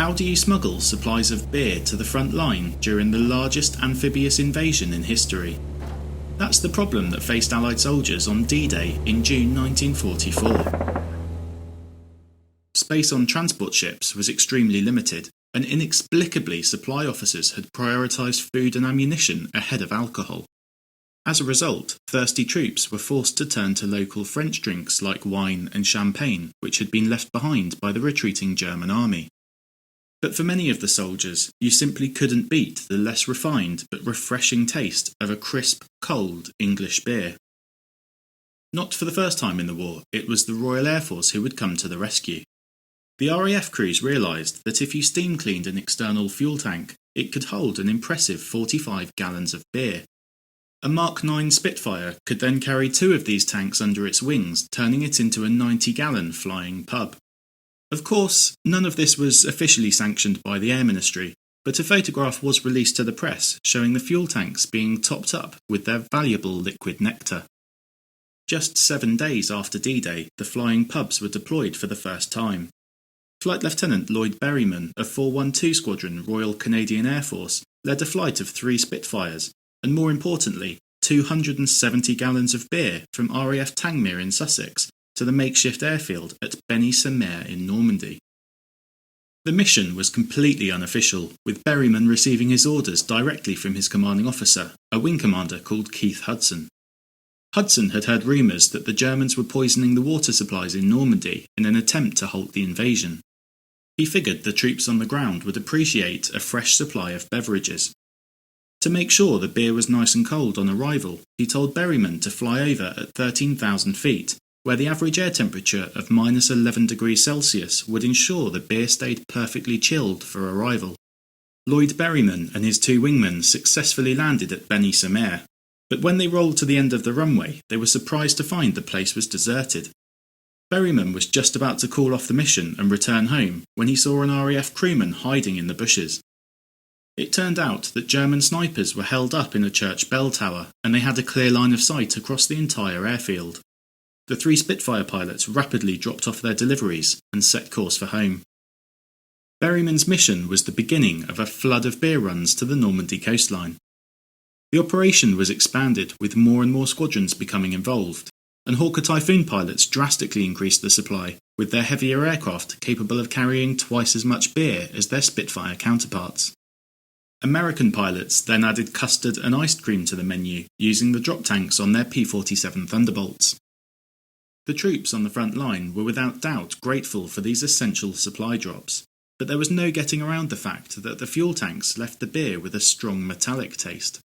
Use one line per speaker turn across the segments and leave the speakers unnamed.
How do you smuggle supplies of beer to the front line during the largest amphibious invasion in history? That's the problem that faced Allied soldiers on D-Day in June 1944. Space on transport ships was extremely limited, and inexplicably supply officers had prioritised food and ammunition ahead of alcohol. As a result, thirsty troops were forced to turn to local French drinks like wine and champagne, which had been left behind by the retreating German army. But for many of the soldiers, you simply couldn't beat the less refined but refreshing taste of a crisp, cold English beer. Not for the first time in the war, it was the Royal Air Force who would come to the rescue. The RAF crews realised that if you steam cleaned an external fuel tank, it could hold an impressive 45 gallons of beer. A Mark IX Spitfire could then carry 2 of these tanks under its wings, turning it into a 90-gallon flying pub. Of course, none of this was officially sanctioned by the Air Ministry, but a photograph was released to the press showing the fuel tanks being topped up with their valuable liquid nectar. Just 7 days after D-Day, the flying pubs were deployed for the first time. Flight Lieutenant Lloyd Berryman of 412 Squadron Royal Canadian Air Force led a flight of 3 Spitfires, and more importantly, 270 gallons of beer from RAF Tangmere in Sussex to the makeshift airfield at Benny-sur-Mer in Normandy. The mission was completely unofficial, with Berryman receiving his orders directly from his commanding officer, a wing commander called Keith Hudson. Hudson had heard rumours that the Germans were poisoning the water supplies in Normandy in an attempt to halt the invasion. He figured the troops on the ground would appreciate a fresh supply of beverages. To make sure the beer was nice and cold on arrival, he told Berryman to fly over at 13,000 feet, where the average air temperature of -11 degrees Celsius would ensure the beer stayed perfectly chilled for arrival. Lloyd Berryman and his 2 wingmen successfully landed at Benny-sur-Mer, but when they rolled to the end of the runway, they were surprised to find the place was deserted. Berryman was just about to call off the mission and return home when he saw an RAF crewman hiding in the bushes. It turned out that German snipers were held up in a church bell tower, and they had a clear line of sight across the entire airfield. The 3 Spitfire pilots rapidly dropped off their deliveries and set course for home. Berryman's mission was the beginning of a flood of beer runs to the Normandy coastline. The operation was expanded, with more and more squadrons becoming involved, and Hawker Typhoon pilots drastically increased the supply, with their heavier aircraft capable of carrying twice as much beer as their Spitfire counterparts. American pilots then added custard and ice cream to the menu, using the drop tanks on their P-47 Thunderbolts. The troops on the front line were without doubt grateful for these essential supply drops, but there was no getting around the fact that the fuel tanks left the beer with a strong metallic taste.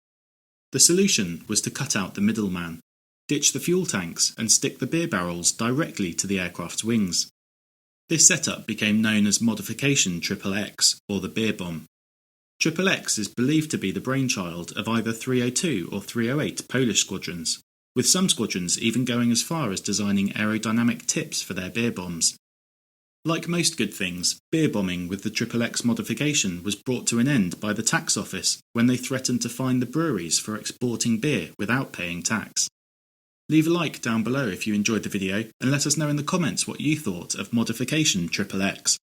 The solution was to cut out the middleman, ditch the fuel tanks and stick the beer barrels directly to the aircraft's wings. This setup became known as Modification XXX, or the beer bomb. XXX is believed to be the brainchild of either 302 or 308 Polish squadrons, with some squadrons even going as far as designing aerodynamic tips for their beer bombs. Like most good things, beer bombing with the XXX modification was brought to an end by the tax office when they threatened to fine the breweries for exporting beer without paying tax. Leave a like down below if you enjoyed the video, and let us know in the comments what you thought of Modification XXX.